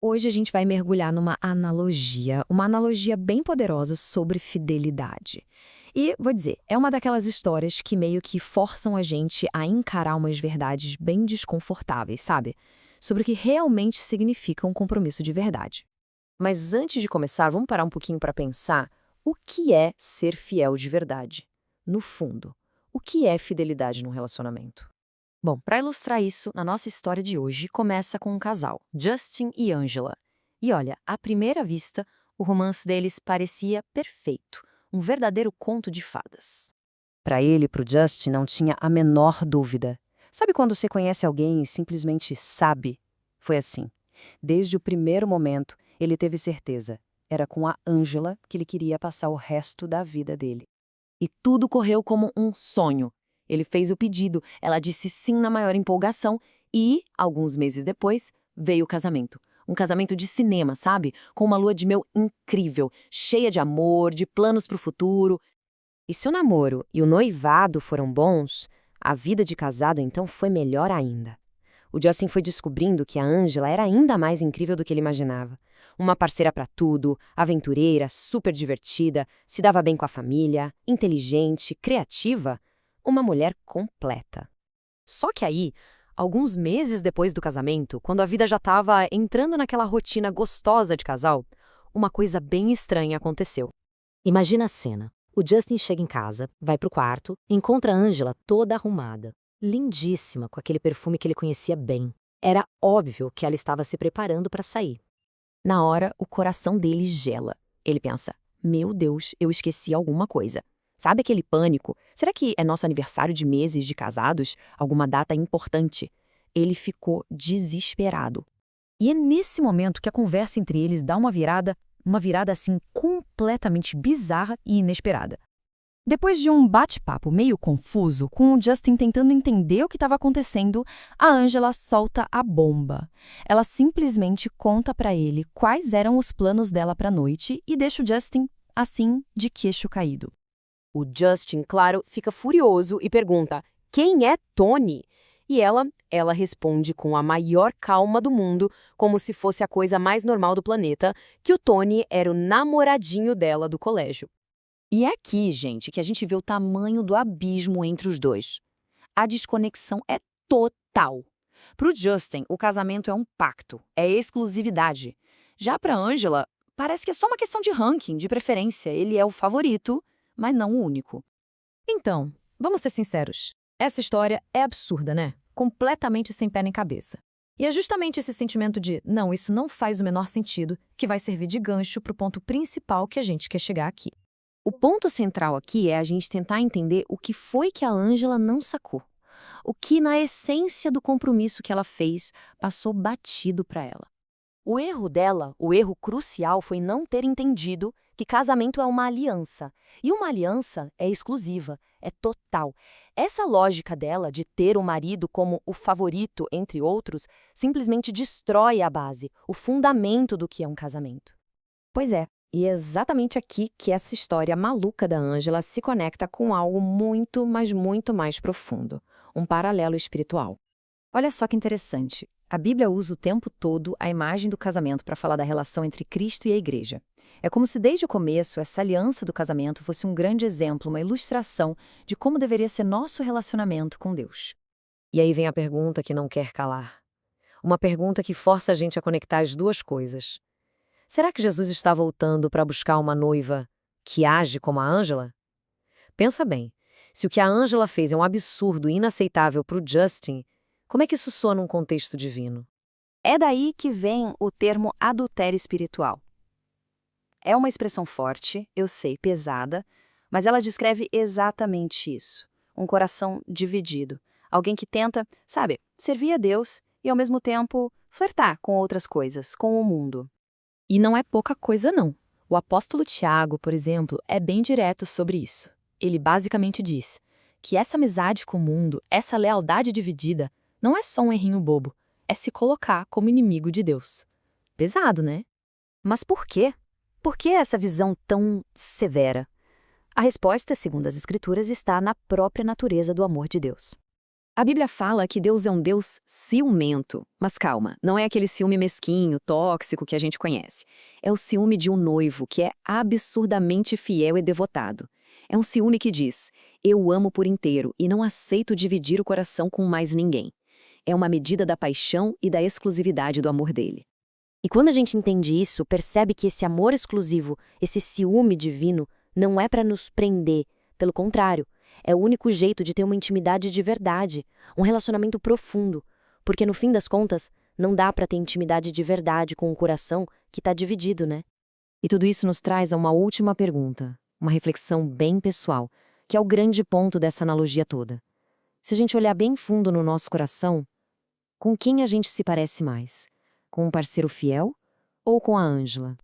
Hoje a gente vai mergulhar numa analogia, uma analogia bem poderosa sobre fidelidade. E, vou dizer, é uma daquelas histórias que meio que forçam a gente a encarar umas verdades bem desconfortáveis, sabe? Sobre o que realmente significa um compromisso de verdade. Mas antes de começar, vamos parar um pouquinho para pensar o que é ser fiel de verdade. No fundo, o que é fidelidade num relacionamento? Bom, para ilustrar isso, na nossa história de hoje começa com um casal, Justin e Angela. E olha, à primeira vista, o romance deles parecia perfeito, um verdadeiro conto de fadas. Para ele e para o Justin não tinha a menor dúvida. Sabe quando você conhece alguém e simplesmente sabe? Foi assim. Desde o primeiro momento, ele teve certeza. Era com a Angela que ele queria passar o resto da vida dele. E tudo correu como um sonho. Ele fez o pedido, ela disse sim na maior empolgação e, alguns meses depois, veio o casamento. Um casamento de cinema, sabe? Com uma lua de mel incrível, cheia de amor, de planos para o futuro. E se o namoro e o noivado foram bons, a vida de casado então foi melhor ainda. O Justin foi descobrindo que a Angela era ainda mais incrível do que ele imaginava. Uma parceira para tudo, aventureira, super divertida, se dava bem com a família, inteligente, criativa. Uma mulher completa. Só que aí, alguns meses depois do casamento, quando a vida já estava entrando naquela rotina gostosa de casal, uma coisa bem estranha aconteceu. Imagina a cena. O Justin chega em casa, vai pro quarto, encontra a Angela toda arrumada. Lindíssima, com aquele perfume que ele conhecia bem. Era óbvio que ela estava se preparando para sair. Na hora, o coração dele gela. Ele pensa: meu Deus, eu esqueci alguma coisa. Sabe aquele pânico? Será que é nosso aniversário de meses de casados? Alguma data importante? Ele ficou desesperado. E é nesse momento que a conversa entre eles dá uma virada assim completamente bizarra e inesperada. Depois de um bate-papo meio confuso, com o Justin tentando entender o que estava acontecendo, a Angela solta a bomba. Ela simplesmente conta para ele quais eram os planos dela para a noite e deixa o Justin, assim, de queixo caído. O Justin, claro, fica furioso e pergunta: quem é Tony? E ela responde com a maior calma do mundo, como se fosse a coisa mais normal do planeta, que o Tony era o namoradinho dela do colégio. E é aqui, gente, que a gente vê o tamanho do abismo entre os dois. A desconexão é total. Para o Justin, o casamento é um pacto, é exclusividade. Já para Angela, parece que é só uma questão de ranking, de preferência. Ele é o favorito, mas não o único. Então, vamos ser sinceros. Essa história é absurda, né? Completamente sem pé nem cabeça. E é justamente esse sentimento de, não, isso não faz o menor sentido, que vai servir de gancho para o ponto principal que a gente quer chegar aqui. O ponto central aqui é a gente tentar entender o que foi que a Angela não sacou. O que, na essência do compromisso que ela fez, passou batido para ela. O erro dela, o erro crucial, foi não ter entendido que casamento é uma aliança. E uma aliança é exclusiva, é total. Essa lógica dela de ter o marido como o favorito, entre outros, simplesmente destrói a base, o fundamento do que é um casamento. Pois é, e é exatamente aqui que essa história maluca da Angela se conecta com algo muito, mas muito mais profundo, um paralelo espiritual. Olha só que interessante. A Bíblia usa o tempo todo a imagem do casamento para falar da relação entre Cristo e a Igreja. É como se desde o começo essa aliança do casamento fosse um grande exemplo, uma ilustração de como deveria ser nosso relacionamento com Deus. E aí vem a pergunta que não quer calar. Uma pergunta que força a gente a conectar as duas coisas. Será que Jesus está voltando para buscar uma noiva que age como a Angela? Pensa bem, se o que a Angela fez é um absurdo e inaceitável para o Justin, como é que isso soa num contexto divino? É daí que vem o termo adultério espiritual. É uma expressão forte, eu sei, pesada, mas ela descreve exatamente isso. Um coração dividido. Alguém que tenta, sabe, servir a Deus e, ao mesmo tempo, flertar com outras coisas, com o mundo. E não é pouca coisa, não. O apóstolo Tiago, por exemplo, é bem direto sobre isso. Ele basicamente diz que essa amizade com o mundo, essa lealdade dividida, não é só um errinho bobo, é se colocar como inimigo de Deus. Pesado, né? Mas por quê? Por que essa visão tão severa? A resposta, segundo as Escrituras, está na própria natureza do amor de Deus. A Bíblia fala que Deus é um Deus ciumento. Mas calma, não é aquele ciúme mesquinho, tóxico que a gente conhece. É o ciúme de um noivo que é absurdamente fiel e devotado. É um ciúme que diz: eu amo por inteiro e não aceito dividir o coração com mais ninguém. É uma medida da paixão e da exclusividade do amor dele. E quando a gente entende isso, percebe que esse amor exclusivo, esse ciúme divino, não é para nos prender. Pelo contrário, é o único jeito de ter uma intimidade de verdade, um relacionamento profundo. Porque no fim das contas, não dá para ter intimidade de verdade com um coração que está dividido, né? E tudo isso nos traz a uma última pergunta, uma reflexão bem pessoal, que é o grande ponto dessa analogia toda. Se a gente olhar bem fundo no nosso coração, com quem a gente se parece mais? Com um parceiro fiel ou com a Ângela?